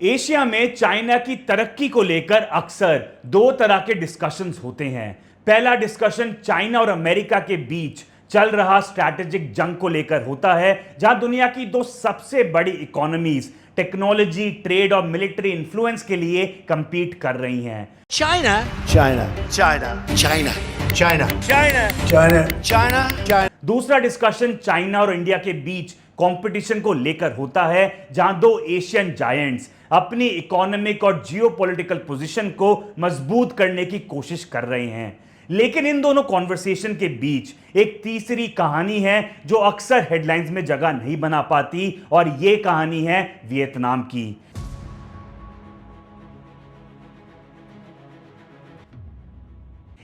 Asia में China की तरक्की को लेकर अक्सर दो तरह के डिस्कशंस होते हैं। पहला डिस्कशन चाइना और अमेरिका के बीच चल रहा स्ट्रैटेजिक जंग को लेकर होता है, जहां दुनिया की दो सबसे बड़ी इकोनॉमीज टेक्नोलॉजी, ट्रेड और मिलिट्री इन्फ्लुएंस के लिए कंपीट कर रही हैं। China, China, China, China, China, China, China, China, China. दूसरा डिस्कशन चाइना और इंडिया के बीच कंपटीशन को लेकर होता है, जहां दो एशियन जायंट्स अपनी इकोनॉमिक और जियोपॉलिटिकल पोजीशन को मजबूत करने की कोशिश कर रहे हैं। लेकिन इन दोनों कॉन्वर्सेशन के बीच एक तीसरी कहानी है जो अक्सर हेडलाइंस में जगह नहीं बना पाती, और यह कहानी है वियतनाम की।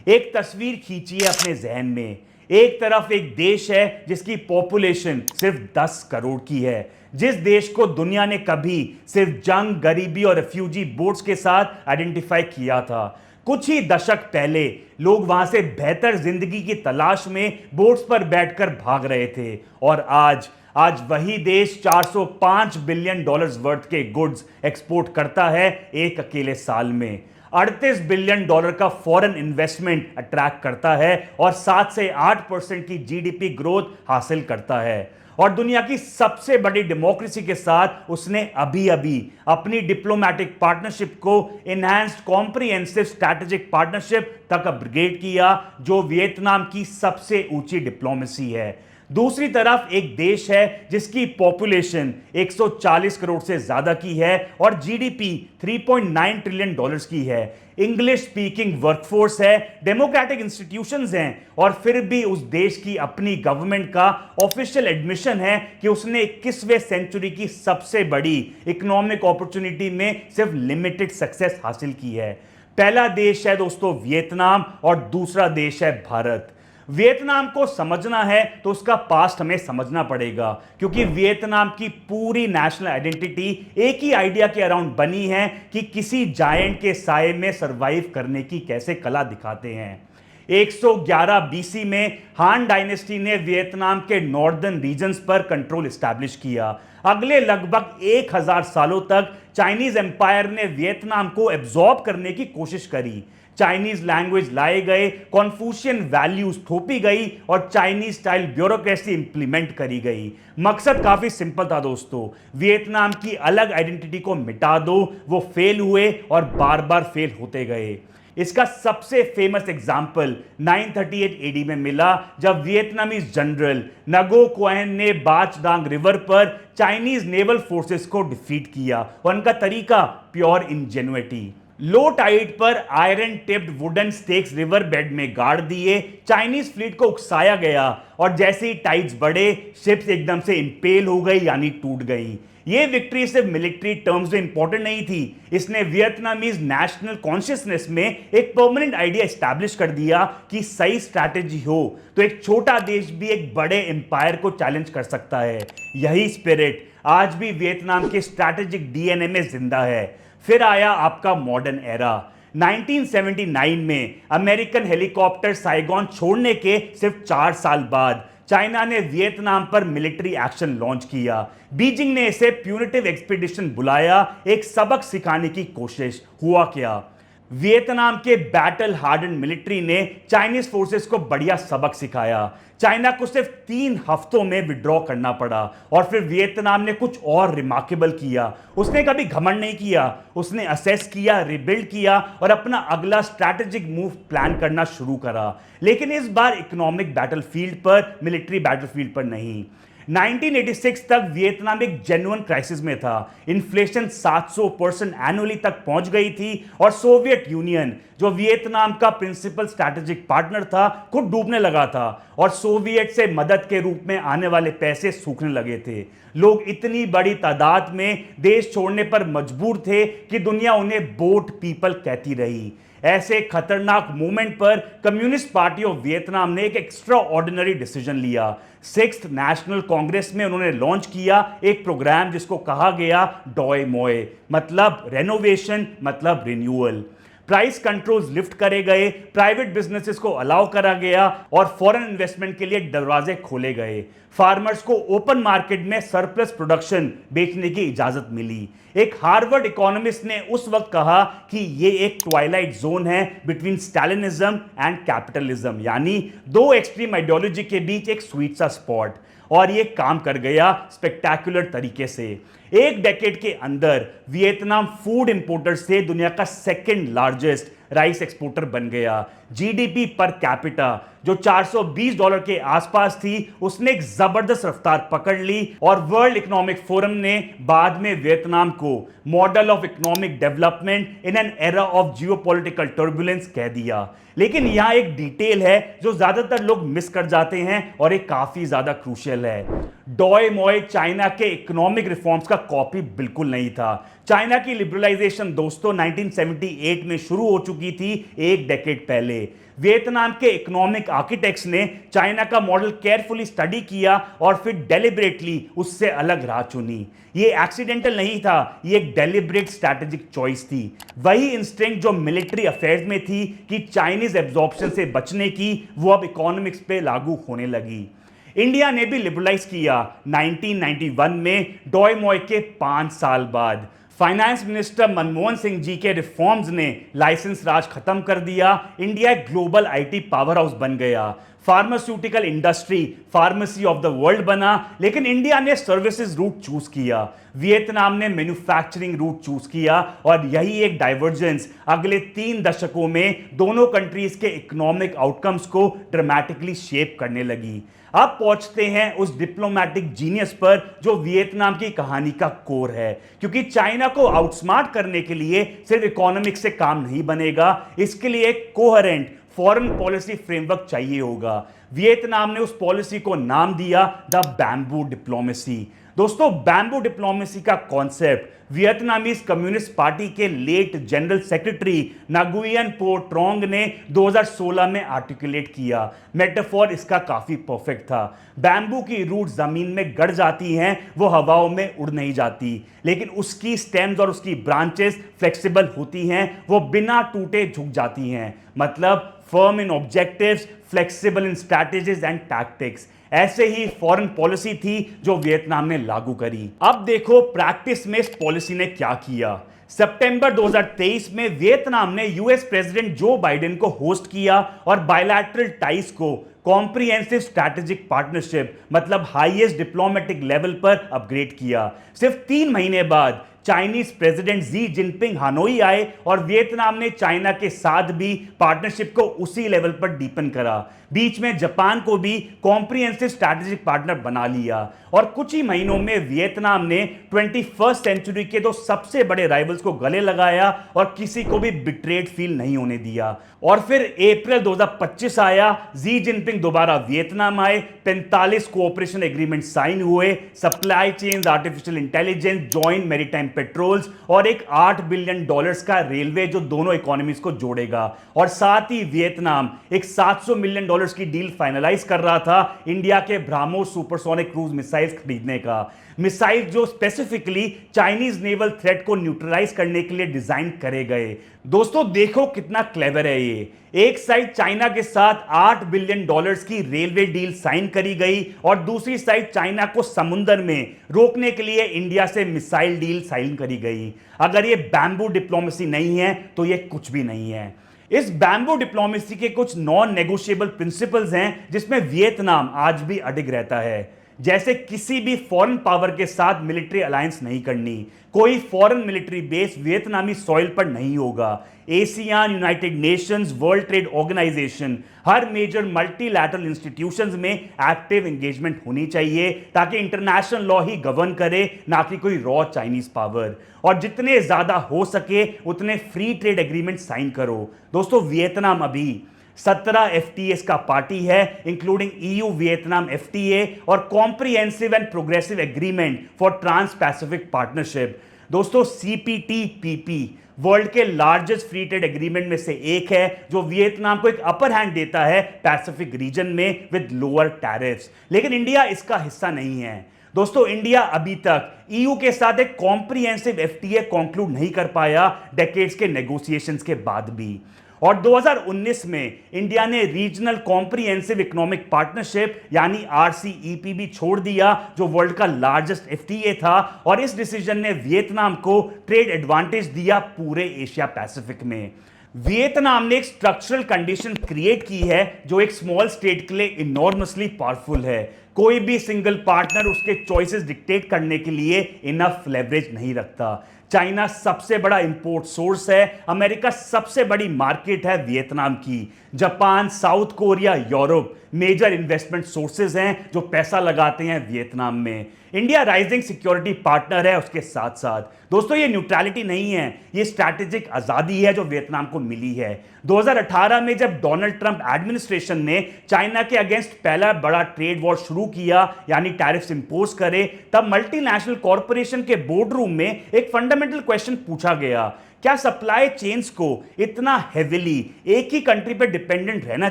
एक तस्वीर खींचिए अपने जहन में। एक तरफ एक देश है जिसकी पॉपुलेशन सिर्फ 10 करोड़ की है, जिस देश को दुनिया ने कभी सिर्फ जंग, गरीबी और रेफ्यूजी बोट्स के साथ आइडेंटिफाई किया था। कुछ ही दशक पहले लोग वहां से बेहतर जिंदगी की तलाश में बोट्स पर बैठकर भाग रहे थे, और आज वही देश 405 बिलियन डॉलर्स वर्थ के गुड्स एक्सपोर्ट करता है एक अकेले साल में। 38 बिलियन डॉलर का फॉरेन इन्वेस्टमेंट अट्रैक्ट करता है और 7 से 8% की जीडीपी ग्रोथ हासिल करता है, और दुनिया की सबसे बड़ी डेमोक्रेसी के साथ उसने अभी अपनी डिप्लोमेटिक पार्टनरशिप को एनहांस्ड कॉम्प्रिहेंसिव स्ट्रैटेजिक पार्टनरशिप तक अपग्रेड किया, जो वियतनाम की सबसे ऊंची डिप्लोमेसी है। दूसरी तरफ एक देश है जिसकी पॉपुलेशन 140 करोड़ से ज्यादा की है और जीडीपी 3.9 ट्रिलियन डॉलर्स की है। इंग्लिश स्पीकिंग वर्कफोर्स है, डेमोक्रेटिक इंस्टीट्यूशंस हैं, और फिर भी उस देश की अपनी गवर्नमेंट का ऑफिशियल एडमिशन है कि उसने 21वें सेंचुरी की सबसे बड़ी इकोनॉमिक अपॉर्चुनिटी में सिर्फ लिमिटेड सक्सेस हासिल की है। पहला देश है दोस्तों वियतनाम, और दूसरा देश है भारत। वियतनाम को समझना है तो उसका पास्ट हमें समझना पड़ेगा, क्योंकि वियतनाम की पूरी नेशनल आइडेंटिटी एक ही आइडिया के अराउंड बनी है कि किसी जायंट के साये में सरवाइव करने की कैसे कला दिखाते हैं। 111 बीसी में हान डायनेस्टी ने वियतनाम के नॉर्दर्न रीजन्स पर कंट्रोल एस्टैब्लिश किया। अगले लगभग 1000 सालों तक चाइनीज एम्पायर ने वियतनाम को एब्जॉर्ब करने की कोशिश करी। चाइनीज लैंग्वेज लाए गए, कॉन्फ्यूशियन वैल्यूज थोपी गई और चाइनीज स्टाइल ब्यूरोक्रेसी इंप्लीमेंट करी गई। मकसद काफी सिंपल था दोस्तों, वियतनाम की अलग आइडेंटिटी को मिटा दो। वो फेल हुए और बार बार फेल होते गए। इसका सबसे फेमस एग्जाम्पल 938 एडी में मिला, जब वियतनामीज जनरल नगो क्वेन ने बाच डांग रिवर पर चाइनीज नेवल फोर्सेस को डिफीट किया, और उनका तरीका प्योर इंजेन्युइटी। लो टाइड पर iron tipped wooden stakes river bed में गाड़ दिए, चाइनीज फ्लीट को उकसाया गया, और जैसे ही टाइड्स बढ़े शिप्स एकदम से इंपेल हो गई, यानी टूट गई। यह विक्ट्री सिर्फ मिलिट्री टर्म्स में इंपॉर्टेंट नहीं थी, इसने वियतनामीज नेशनल कॉन्शियसनेस में एक परमानेंट आइडिया एस्टैब्लिश कर दिया कि सही स्ट्रैटेजी हो तो एक छोटा देश भी एक बड़े एम्पायर को चैलेंज कर सकता है। यही स्पिरिट आज भी वियतनाम के स्ट्रैटेजिक डीएनए में जिंदा है। फिर आया आपका मॉडर्न एरा। 1979 में अमेरिकन हेलीकॉप्टर साइगोन छोड़ने के सिर्फ 4 साल बाद चाइना ने वियतनाम पर मिलिट्री एक्शन लॉन्च किया। बीजिंग ने इसे प्यूनिटिव एक्सपीडिशन बुलाया, एक सबक सिखाने की कोशिश। हुआ क्या? वियतनाम के बैटल हार्डन मिलिट्री ने चाइनीज फोर्सेस को बढ़िया सबक सिखाया। चाइना को सिर्फ 3 हफ्तों में विड्रॉ करना पड़ा, और फिर वियतनाम ने कुछ और रिमार्केबल किया। उसने कभी घमंड नहीं किया, उसने असेस किया, रिबिल्ड किया और अपना अगला स्ट्रैटेजिक मूव प्लान करना शुरू करा। लेकिन इस बार इकोनॉमिक बैटलफील्ड पर, मिलिट्री बैटलफील्ड पर नहीं। 1986 तक वियतनाम एक जेन्युइन क्राइसिस में था। इन्फ्लेशन 700% एनुअली तक पहुंच गई थी, और सोवियत यूनियन, जो वियतनाम का प्रिंसिपल स्ट्रैटेजिक पार्टनर था, खुद डूबने लगा था, और सोवियत से मदद के रूप में आने वाले पैसे सूखने लगे थे। लोग इतनी बड़ी तादाद में देश छोड़ने पर मजबूर थे कि दुनिया उन्हें बोट पीपल कहती रही। ऐसे खतरनाक मोमेंट पर कम्युनिस्ट पार्टी ऑफ वियतनाम ने एक एक्स्ट्रा ऑर्डिनरी डिसीजन लिया। 6th नेशनल कांग्रेस में उन्होंने लॉन्च किया एक प्रोग्राम जिसको कहा गया डॉय मोए, मतलब रेनोवेशन, मतलब रिन्यूअल। प्राइस कंट्रोल्स लिफ्ट करे गए, प्राइवेट बिजनेसेस को अलाउ करा गया और फॉरेन इन्वेस्टमेंट के लिए दरवाजे खोले गए। फार्मर्स को ओपन मार्केट में सरप्लस प्रोडक्शन बेचने की इजाजत मिली। एक हार्वर्ड इकोनॉमिस्ट ने उस वक्त कहा कि यह एक ट्वाइलाइट जोन है बिटवीन स्टालिनिज्म एंड कैपिटलिज्म, यानी दो एक्सट्रीम आइडियोलॉजी के बीच एक स्वीट सा स्पॉट। और यह काम कर गया स्पेक्टैकुलर तरीके से। एक डेकेड के अंदर वियतनाम फूड इंपोर्टर से दुनिया का सेकंड लार्जेस्ट राइस एक्सपोर्टर बन गया। जीडीपी पर कैपिटा जो $420 के आसपास थी, उसने एक जबरदस्त रफ्तार पकड़ ली और वर्ल्ड इकोनॉमिक फोरम ने बाद में वियतनाम को model of economic development in an era of geopolitical turbulence कह दिया। लेकिन यहां एक डिटेल है जो ज्यादातर लोग मिस कर जाते हैं और एक काफी ज्यादा क्रूशियल है। डॉय मॉय चाइना के इकोनॉमिक रिफॉर्म्स का कॉपी बिल्कुल नहीं था। चाइना की लिबरलाइजेशन दोस्तों 1978 में शुरू हो चुकी थी, एक डेकेड पहले। वियतनाम के इकोनॉमिक आर्किटेक्ट्स ने चाइना का मॉडल केयरफुली स्टडी किया और फिर डेलिबरेटली उससे अलग राह चुनी। ये एक्सीडेंटल नहीं था, ये एक डेलिबरेट स्ट्रैटेजिक चॉइस थी। वही इंस्टिंक्ट जो मिलिट्री अफेयर्स में थी कि चाइनीज एब्जॉर्प्शन से बचने की, वो अब इकोनॉमिक्स पे लागू होने लगी। इंडिया ने भी लिबरलाइज किया 1991 में, डॉय मॉय के 5 साल बाद। फाइनेंस मिनिस्टर मनमोहन सिंह जी के रिफॉर्म्स ने लाइसेंस राज खत्म कर दिया। इंडिया एक ग्लोबल आईटी पावर हाउस बन गया। Pharmaceutical industry pharmacy of the world बना। लेकिन इंडिया ने सर्विसेज रूट चूज किया, वियतनाम ने मैन्युफैक्चरिंग रूट चूज किया। और यही एक डाइवर्जेंस अगले 3 दशकों में दोनों कंट्रीज के इकोनॉमिक आउटकम्स को ड्रामेटिकली शेप करने लगी। अब पहुंचते हैं उस डिप्लोमैटिक जीनियस पर जो वियतनाम की कहानी का कोर है, क्योंकि चाइना को आउटस्मार्ट करने के लिए सिर्फ इकोनॉमिक्स से काम नहीं बनेगा, इसके लिए एक कोहेरेंट फॉरेन पॉलिसी फ्रेमवर्क चाहिए होगा। वियतनाम ने उस पॉलिसी को नाम दिया द बैम्बू डिप्लोमेसी। दोस्तों, बैम्बू डिप्लोमेसी का कॉन्सेप्ट वियतनामीज कम्युनिस्ट पार्टी के लेट जनरल सेक्रेटरी नागुयन पो ट्रोंग ने 2016 में आर्टिकुलेट किया। मेटाफोर इसका काफी परफेक्ट था। बैम्बू की रूट जमीन में गड़ जाती हैं, वो हवाओं में उड़ नहीं जाती, लेकिन उसकी स्टेम्स और उसकी ब्रांचेस फ्लेक्सिबल होती हैं, वो बिना टूटे झुक जाती हैं। मतलब firm in objectives, flexible in strategies and tactics. ऐसे ही फॉरेन पॉलिसी थी जो वियतनाम ने लागू करी। अब देखो प्रैक्टिस में इस पॉलिसी ने क्या किया। सितंबर 2023 में वियतनाम ने यूएस प्रेसिडेंट जो बाइडेन को होस्ट किया और बायलैटरल टाइज को कॉम्प्रिहेंसिव स्ट्रैटेजिक पार्टनरशिप मतलब हाईएस्ट डिप्लोमेटिक लेवल पर अपग्रेड किया। सिर्फ 3 महीने बाद Chinese president Xi Jinping Hanoi आए और वियतनाम ने चाइना के साथ भी पार्टनरशिप को उसी लेवल पर डीपन करा। बीच में जापान को भी कॉम्प्रिहेंसिव स्ट्रैटेजिक पार्टनर बना लिया और कुछ ही महीनों में वियतनाम ने 21st सेंचुरी के 2 सबसे बड़े राइवल्स को गले लगाया और किसी को भी बिट्रेड फील नहीं होने दिया। और फिर अप्रैल 2025 आया, जी जिनपिंग दोबारा वियतनाम आए, 45 कोऑपरेशन एग्रीमेंट साइन हुए, supply chains, artificial intelligence, joint maritime patrols और एक $8 बिलियन का रेलवे जो दोनों इकोनॉमीज को जोड़ेगा। और साथ ही वियतनाम एक $700 मिलियन की डील फाइनलाइज कर रहा था इंडिया के ब्रह्मोस सुपरसोनिक क्रूज मिसाइल्स खरीदने का। मिसाइल जो स्पेसिफिकली चाइनीज नेवल थ्रेट को न्यूट्रलाइज करने के लिए डिजाइन करे गए। दोस्तों देखो कितना क्लेवर है ये। एक साइड चाइना के साथ $8 बिलियन की रेलवे डील साइन करी गई और दूसरी साइड चाइना को समुद्र में रोकने के लिए इंडिया से मिसाइल डील साइन करी गई। अगर ये बैम्बू डिप्लोमेसी नहीं है तो ये कुछ भी नहीं है। इस बैम्बू डिप्लोमेसी के कुछ नॉन नेगोशिएबल प्रिंसिपल्स हैं जिसमें वियतनाम आज भी अडिग रहता है। जैसे किसी भी फॉरेन पावर के साथ मिलिट्री अलायंस नहीं करनी, कोई फॉरेन मिलिट्री बेस वियतनामी सॉइल पर नहीं होगा। ASEAN, United Nations, World Trade Organisation, हर मेजर मल्टीलैटरल इंस्टीट्यूशंस में एक्टिव एंगेजमेंट होनी चाहिए ताकि इंटरनेशनल लॉ ही गवर्न करे, ना कि कोई रॉ चाइनीज पावर। और जितने ज्यादा हो सके उतने फ्री ट्रेड एग्रीमेंट साइन करो। दोस्तों वियतनाम अभी 17 FTAs का पार्टी है, इंक्लूडिंग EU वियतनाम FTA और comprehensive and progressive agreement for trans pacific partnership. दोस्तों CPTPP वर्ल्ड के लार्जेस्ट फ्री ट्रेड एग्रीमेंट में से एक है जो वियतनाम को एक अपर हैंड देता है पैसिफिक रीजन में विद लोअर टैरिफ्स। लेकिन इंडिया इसका हिस्सा नहीं है। दोस्तों इंडिया अभी तक ईयू के साथ एक कॉम्प्रिहेंसिव एफटीए कंक्लूड नहीं कर पाया डेकेड्स के नेगोशिएशंस के बाद भी। और 2019 में इंडिया ने रीजनल कॉम्प्रिहेंसिव इकोनॉमिक पार्टनरशिप यानी आरसीईपी भी छोड़ दिया, जो वर्ल्ड का लार्जेस्ट एफटीए था। और इस डिसीजन ने वियतनाम को ट्रेड एडवांटेज दिया पूरे एशिया पैसिफिक में। वियतनाम ने एक स्ट्रक्चरल कंडीशन क्रिएट की है जो एक स्मॉल स्टेट के लिए इनॉर्मसली पावरफुल है। कोई भी सिंगल पार्टनर उसके चॉइसेस डिक्टेट करने के लिए इनफ लेवरेज नहीं रखता। चाइना सबसे बड़ा इंपोर्ट सोर्स है, अमेरिका सबसे बड़ी मार्केट है वियतनाम की, Japan, South Korea, Europe major investment sources हैं जो पैसा लगाते हैं वियतनाम में। इंडिया राइजिंग सिक्योरिटी पार्टनर है उसके साथ साथ। दोस्तों ये न्यूट्रलिटी नहीं है, ये स्ट्रैटेजिक आजादी है जो वियतनाम को मिली है। 2018 में जब डोनाल्ड ट्रंप एडमिनिस्ट्रेशन ने चाइना के अगेंस्ट पहला बड़ा ट्रेड वॉर शुरू किया, यानी टैरिफ्स इंपोज करे, तब मल्टीनेशनल कॉर्पोरेशन के बोर्ड रूम में एक फंडामेंटल क्वेश्चन पूछा गया, क्या सप्लाई चेन्स को इतना हेविली एक ही कंट्री पर डिपेंडेंट रहना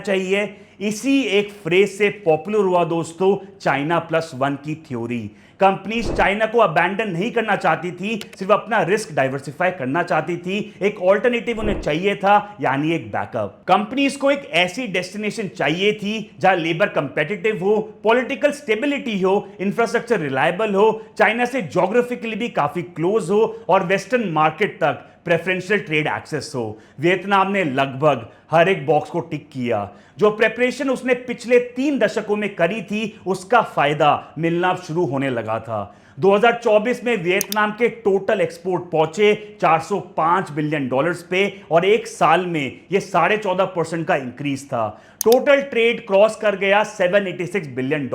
चाहिए? इसी एक फ्रेज से पॉपुलर हुआ दोस्तों चाइना प्लस वन की थ्योरी। कंपनीज चाइना को अबैंडन नहीं करना चाहती थी, सिर्फ अपना रिस्क डाइवर्सिफाई करना चाहती थी। एक ऑल्टरनेटिव उन्हें चाहिए था, यानी एक बैकअप। कंपनीज को एक ऐसी डेस्टिनेशन चाहिए थी जहां लेबर कंपेटिटिव हो, पॉलिटिकल स्टेबिलिटी हो, इंफ्रास्ट्रक्चर रिलायबल हो, चाइना से ज्योग्राफिकली भी काफी क्लोज हो और वेस्टर्न मार्केट तक प्रेफरेंशियल ट्रेड एक्सेस हो। वियतनाम ने लगभग हर एक बॉक्स को टिक किया। जो प्रेपरेशन उसने पिछले 3 दशकों में करी थी उसका फायदा मिलना शुरू होने लगा था। 2024 में वियतनाम के टोटल एक्सपोर्ट पहुंचे $405 बिलियन पे और एक साल में यह 14.5% का इंक्रीज था। टोटल ट्रेड क्रॉस कर गया $786 billion.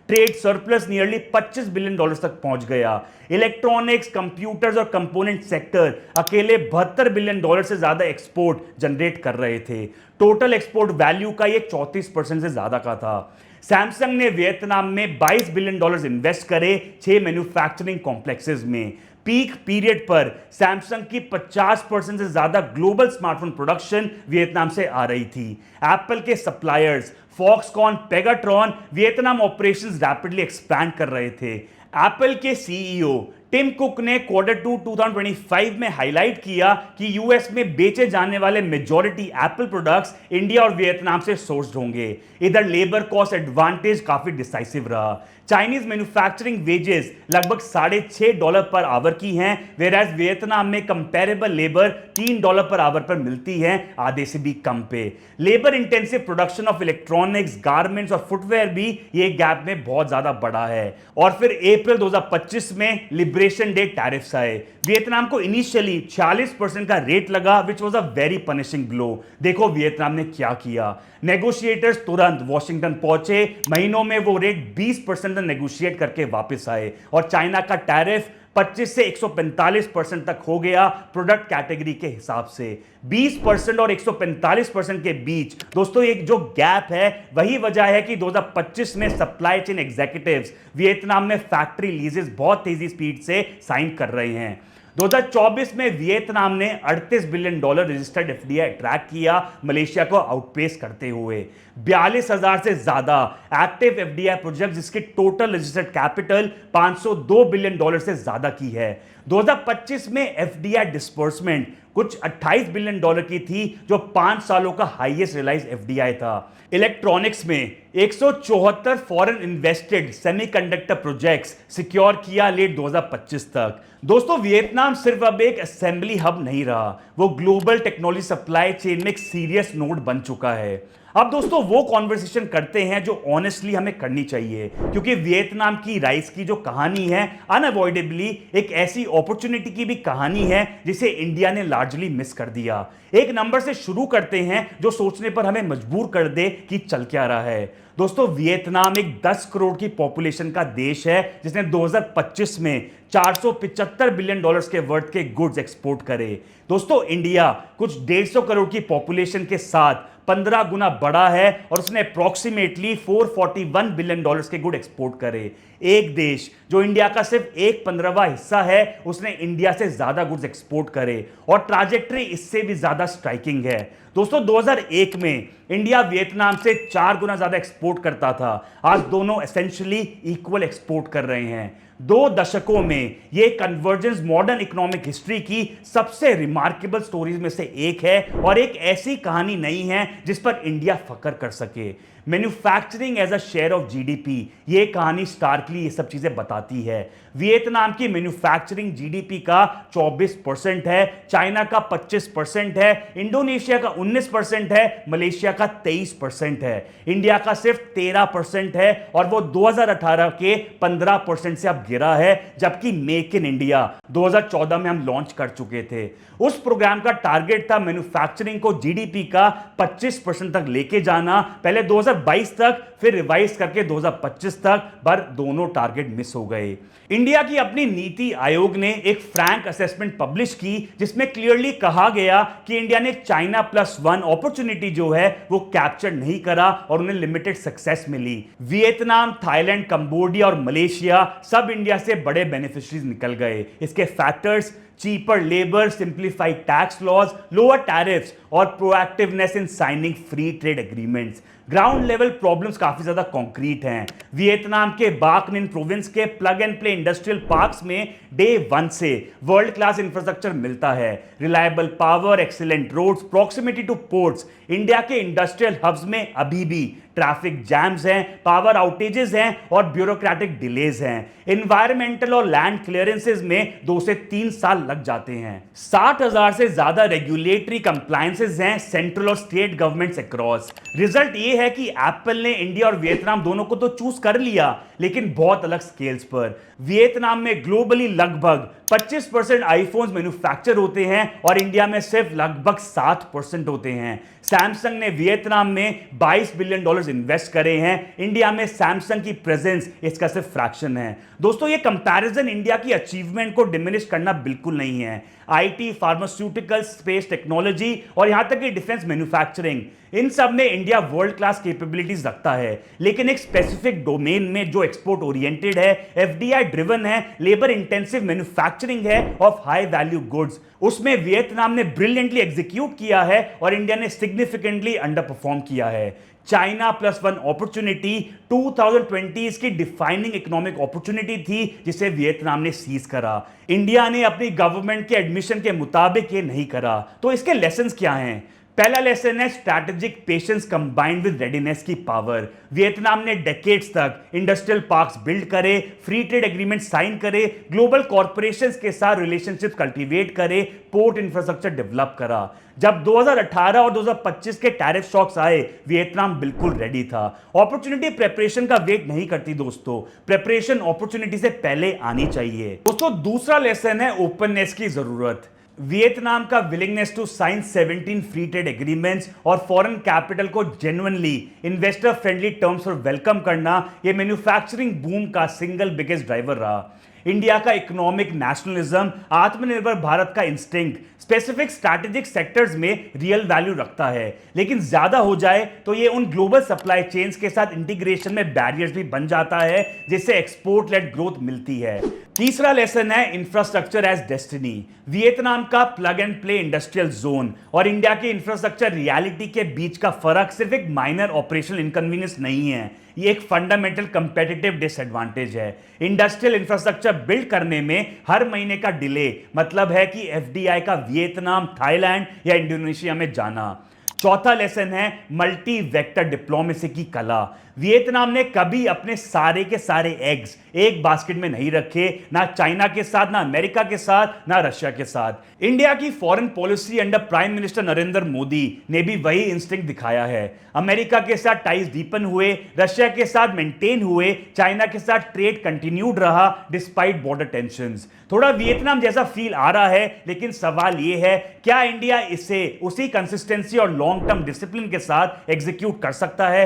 Trade surplus nearly $25 billion तक पहुंच गया। इलेक्ट्रॉनिक्स, कंप्यूटर्स और कंपोनेंट सेक्टर अकेले $72 बिलियन से ज्यादा एक्सपोर्ट जनरेट कर रहे थे। टोटल एक्सपोर्ट वैल्यू का ये 34% से ज्यादा का था। सैमसंग ने वियतनाम में $22 बिलियन इन्वेस्ट करे 6 मैन्युफैक्चरिंग कॉम्प्लेक्सेस में। पीक पीरियड पर सैमसंग की 50% से ज्यादा ग्लोबल स्मार्टफोन प्रोडक्शन वियतनाम से आ रही थी। एप्पल के suppliers Foxconn, Pegatron Vietnam operations rapidly expand कर रहे थे। एप्पल के सीईओ टिम कुक ने Q2 2025 में हाईलाइट किया कि यूएस में बेचे जाने वाले मेजॉरिटी एप्पल प्रोडक्ट्स इंडिया और वियतनाम से सोर्स्ड होंगे। इधर लेबर कॉस्ट एडवांटेज काफी डिसाइसिव रहा। चाइनीज मैन्युफैक्चरिंग वेजेस लगभग $6.5 पर आवर की हैं, वेराज वियतनाम में कंपेरेबल लेबर $3 पर आवर पर मिलती है, आधे से भी कम पे। Labour intensive production of electronics, garments और फुटवेयर भी ये गैप में बहुत ज्यादा बड़ा है। और फिर अप्रैल 2025 में लिबरेशन डे टैरिफ्स आए। वियतनाम को इनिशियली 46% का रेट लगा, which was a very punishing blow. देखो वियतनाम ने क्या किया। नेगोशिएटर्स तुरंत वॉशिंगटन पहुंचे, महीनों में वो रेट 20% नेगोशिएट करके वापस आए और चाइना का टैरिफ 25 से 145% तक हो गया प्रोडक्ट कैटेगरी के हिसाब से। 20% और 145% के बीच दोस्तों एक जो गैप है वही वजह है कि 2025 में सप्लाई चेन एग्जीक्यूटिव्स वियतनाम में फैक्ट्री लीजेस बहुत तेजी स्पीड से साइन कर रहे हैं। 2024 में वियतनाम ने $38 बिलियन रजिस्टर्ड एफडीआई अट्रैक्ट किया, मलेशिया को आउटपेस करते हुए। 42,000 से ज्यादा एक्टिव एफडीआई प्रोजेक्ट जिसकी टोटल रजिस्टर्ड कैपिटल $502 बिलियन से ज्यादा की है। 2025 में एफडीआई डिस्बर्समेंट कुछ $28 बिलियन की थी, जो 5 सालों का हाईएस्ट रियलाइज एफडीआई था। इलेक्ट्रॉनिक्स में 174 foreign invested semiconductor projects secure किया लेट 2025 तक। दोस्तों वियतनाम सिर्फ अब एक असेंबली हब नहीं रहा, वो ग्लोबल टेक्नोलॉजी सप्लाई चेन में एक सीरियस नोड बन चुका है। अब दोस्तों वो कॉन्वर्सेशन करते हैं जो ऑनेस्टली हमें करनी चाहिए, क्योंकि वियतनाम की राइस की जो कहानी है अनअवॉइडेबली एक ऐसी अपॉर्चुनिटी की भी कहानी है जिसे इंडिया ने लार्जली मिस कर दिया। एक नंबर से शुरू करते हैं जो सोचने पर हमें मजबूर कर दे कि चल क्या रहा है। दोस्तों वियतनाम एक 10 करोड़ की पॉपुलेशन का देश है जिसने 2025 में 475 बिलियन डॉलर्स के वर्थ के गुड्स एक्सपोर्ट करे। दोस्तों, इंडिया कुछ 150 करोड़ की पॉपुलेशन के साथ 15 गुना बड़ा है और उसने अप्रॉक्सीमेटली 441 बिलियन डॉलर्स के गुड एक्सपोर्ट करे। एक देश जो इंडिया का सिर्फ 1/15वां हिस्सा है, उसने इंडिया से ज्यादा गुड्स एक्सपोर्ट करे और ट्रैजेक्टरी इससे भी ज्यादा स्ट्राइकिंग है। दोस्तों, 2001 में इंडिया वियतनाम से 4 गुना ज्यादा एक्सपोर्ट करता था। आज दोनों एसेंशियली इक्वल एक्सपोर्ट कर रहे हैं। 2 दशकों में यह कन्वर्जेंस मॉडर्न इकोनॉमिक हिस्ट्री की सबसे रिमार्केबल स्टोरीज में से एक है और एक ऐसी कहानी नहीं है जिस पर इंडिया फख्र कर सके। Manufacturing as a share of GDP, यह कहानी स्टार्कली ये सब चीजें बताती है। वियतनाम की मैन्युफैक्चरिंग जीडीपी का 24% है, चाइना का 25% है, इंडोनेशिया का 19% है, मलेशिया का 23% है, इंडिया का सिर्फ 13% है और वो 2018 के 15% से अब गिरा है, जबकि मेक इन इंडिया 2014 में हम लॉन्च कर चुके थे। उस प्रोग्राम का टारगेट था मैन्युफैक्चरिंग को जीडीपी का 25% तक लेके जाना, पहले 2022 तक, फिर रिवाइज करके 2025 तक, पर दोनों टारगेट मिस हो गए। इंडिया की अपनी नीति आयोग ने एक फ्रैंक असेसमेंट पब्लिश की जिसमें क्लियरली कहा गया कि इंडिया ने चाइना +1 अपॉर्चुनिटी जो है वो कैप्चर नहीं करा और उन्हें लिमिटेड सक्सेस मिली। वियतनाम, थाईलैंड, कंबोडिया और मलेशिया सब इंडिया से बड़े बेनिफिशियरीज निकल गए। इसके factors cheaper labour, simplified tax laws, lower tariffs और proactiveness in signing free trade agreements. Ground level problems काफी ज्यादा कॉन्क्रीट हैं। वियतनाम के बाक निन प्रोविंस के plug and play industrial parks में डे 1 से वर्ल्ड क्लास इंफ्रास्ट्रक्चर मिलता है। Reliable power, excellent roads, proximity to ports. India के इंडस्ट्रियल हब्स में अभी भी ट्रैफिक जैम्स हैं, पावर आउटेजेस हैं और ब्यूरोक्रेटिक डिलेज हैं। एनवायरमेंटल और लैंड क्लियरेंसेस में 2 से 3 साल लग जाते हैं। 60,000 से ज्यादा रेगुलेटरी कंप्लायंसेस हैं सेंट्रल और स्टेट गवर्नमेंट्स अक्रॉस। रिजल्ट ये है कि एप्पल ने इंडिया और वियतनाम दोनों को तो चूज कर लिया, लेकिन बहुत अलग स्केल्स पर। वियतनाम में ग्लोबली लगभग 25% आईफोन्स मैन्युफैक्चर होते हैं और इंडिया में सिर्फ लगभग 7% होते हैं। सैमसंग ने वियतनाम में $22 बिलियन इन्वेस्ट करे हैं। इंडिया में सैमसंग की प्रेजेंस इसका सिर्फ फ्रैक्शन है। दोस्तों, ये कंपैरिजन इंडिया की अचीवमेंट को डिमिनिश करना बिल्कुल नहीं है। आईटी, फार्मास्यूटिकल, स्पेस टेक्नोलॉजी और यहां तक कि डिफेंस मैन्युफैक्चरिंग, इन सब में इंडिया वर्ल्ड क्लास कैपेबिलिटीज रखता है। लेकिन एक स्पेसिफिक डोमेन में जो एक्सपोर्ट ओरिएंटेड है, एफडीआई ड्रिवन है, लेबर इंटेंसिव मैन्युफैक्चरिंग है ऑफ हाई वैल्यू गुड्स, उसमें वियतनाम ने ब्रिलियंटली एग्जीक्यूट किया है और इंडिया ने सिग्निफिकेंटली अंडर परफॉर्म किया है। चाइना +1 अपॉर्चुनिटी 2020 की डिफाइनिंग इकोनॉमिक अपॉर्चुनिटी थी जिसे वियतनाम ने सीज करा। इंडिया ने अपनी गवर्नमेंट के एडमिशन के मुताबिक ये नहीं करा। तो इसके लेसन्स क्या हैं? पहला लेसन है strategic patience combined with readiness की पावर। वियतनाम ने डेकेड्स तक इंडस्ट्रियल पार्क्स बिल्ड करे, फ्री ट्रेड एग्रीमेंट साइन करे, ग्लोबल कॉर्पोरेशंस के साथ रिलेशनशिप कल्टीवेट करे, पोर्ट इंफ्रास्ट्रक्चर डेवलप करा। जब 2018 और 2025 के टैरिफ शॉक्स आए, वियतनाम बिल्कुल रेडी था। अपॉर्चुनिटी प्रिपरेशन का वेट नहीं करती दोस्तों, प्रिपरेशन अपॉर्चुनिटी से पहले आनी चाहिए। दोस्तों, दूसरा लेसन है ओपननेस की जरूरत। वियतनाम का willingness to sign 17 free trade agreements और फॉरेन कैपिटल को जेन्युइनली इन्वेस्टर फ्रेंडली टर्म्स पर वेलकम करना, यह मैन्युफैक्चरिंग बूम का सिंगल बिगेस्ट ड्राइवर रहा। इंडिया का इकोनॉमिक नेशनलिज्म, आत्मनिर्भर भारत का इंस्टिंक्ट स्पेसिफिक स्ट्रैटेजिक सेक्टर्स में रियल वैल्यू रखता है, लेकिन ज्यादा हो जाए तो ये उन ग्लोबल सप्लाई चेन्स के साथ इंटीग्रेशन में बैरियर्स भी बन जाता है, जिससे एक्सपोर्ट लेड ग्रोथ मिलती है। तीसरा लेसन है इंफ्रास्ट्रक्चर एज डेस्टिनी। वियतनाम का plug and play industrial zone और इंडिया के इंफ्रास्ट्रक्चर रियलिटी के बीच का फर्क सिर्फ एक माइनर ऑपरेशनल इनकन्वीनियंस नहीं है, ये एक फंडामेंटल कंपेटिटिव डिसएडवांटेज है। इंडस्ट्रियल इंफ्रास्ट्रक्चर बिल्ड करने में हर महीने का डिले मतलब है कि एफडीआई का वियतनाम, थाईलैंड या इंडोनेशिया में जाना। चौथा लेसन है मल्टी वेक्टर डिप्लोमेसी की कला। वियतनाम ने कभी अपने सारे के सारे एग्स एक बास्केट में नहीं रखे, ना चाइना के साथ, ना अमेरिका के साथ, ना रशिया के साथ। इंडिया की foreign policy under prime minister Narendra Modi ने भी वही इंस्टिंक्ट दिखाया है। अमेरिका के साथ टाइज डीपन हुए, रशिया के साथ मेंटेन हुए, चाइना के साथ ट्रेड कंटिन्यूड रहा डिस्पाइट बॉर्डर टेंशंस। थोड़ा वियतनाम जैसा फील आ रहा है, लेकिन सवाल यह है क्या इंडिया इसे उसी कंसिस्टेंसी और लॉन्ग टर्म डिसिप्लिन के साथ एग्जीक्यूट कर सकता है?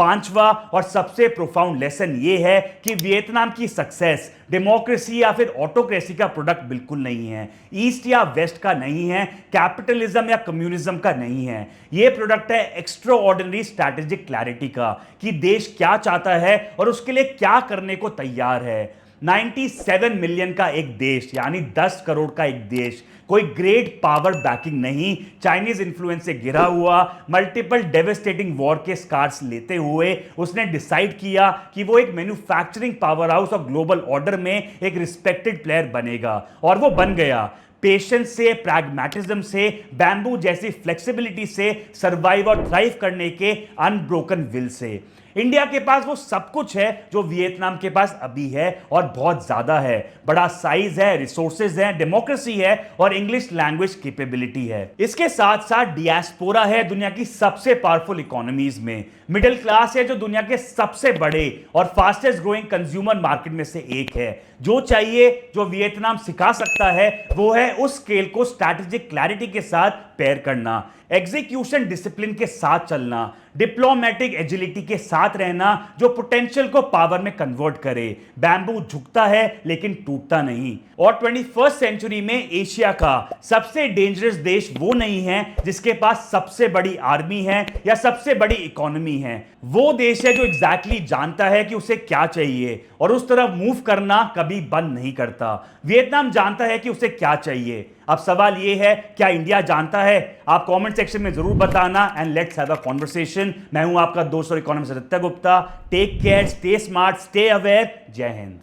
पांचवा और सबसे प्रोफाउंड लेसन यह है कि वियतनाम की सक्सेस डेमोक्रेसी या फिर ऑटोक्रेसी का प्रोडक्ट बिल्कुल नहीं है, ईस्ट या वेस्ट का नहीं है, कैपिटलिज्म या कम्युनिज्म का नहीं है। यह प्रोडक्ट है एक्स्ट्रा ऑर्डिनरी स्ट्रैटेजिक क्लैरिटी का कि देश क्या चाहता है और उसके लिए क्या करने को तैयार है। 97 मिलियन का एक देश, यानी 10 करोड़ का एक देश, कोई ग्रेट पावर बैकिंग नहीं, चाइनीज इन्फ्लुएंस से घिरा हुआ, मल्टीपल डेवेस्टेटिंग वॉर के स्कार्स लेते हुए उसने डिसाइड किया कि वो एक मैन्युफैक्चरिंग पावर हाउस और ग्लोबल ऑर्डर में एक रिस्पेक्टेड प्लेयर बनेगा, और वो बन गया। पेशेंस से, प्रैग्मेटिज्म से, बैम्बू जैसी फ्लेक्सिबिलिटी से, सर्वाइव और थ्राइव करने के अनब्रोकन विल से। इंडिया के पास वो सब कुछ है जो वियतनाम के पास अभी है, और बहुत ज्यादा है। बड़ा साइज है, रिसोर्सेज है, डेमोक्रेसी है और इंग्लिश लैंग्वेज कैपेबिलिटी है। इसके साथ साथ डियास्पोरा है दुनिया की सबसे पावरफुल इकोनॉमीज में। मिडिल क्लास है जो दुनिया के सबसे बड़े और फास्टेस्ट ग्रोइंग कंज्यूमर मार्केट में से एक है। जो चाहिए, जो वियतनाम सिखा सकता है, वो है उस स्केल को स्ट्रैटेजिक क्लैरिटी के साथ पेयर करना, एग्जीक्यूशन डिसिप्लिन के साथ चलना, डिप्लोमेटिक एजिलिटी के साथ रहना जो पोटेंशियल को पावर में कन्वर्ट करे। बैम्बू झुकता है लेकिन टूटता नहीं। और 21st सेंचुरी में एशिया का सबसे डेंजरस देश वो नहीं है जिसके पास सबसे बड़ी आर्मी है या सबसे बड़ी इकोनॉमी है। वो देश है जो एग्जैक्टली जानता है कि उसे क्या चाहिए और उस तरफ मूव करना कभी बंद नहीं करता। वियतनाम जानता है कि उसे क्या चाहिए। अब सवाल यह है, क्या इंडिया जानता है? आप कमेंट सेक्शन में जरूर बताना and let's have a conversation. मैं हूं आपका दोस्त और economist Aditya Gupta. Take care, stay smart, stay aware. Jai Hind.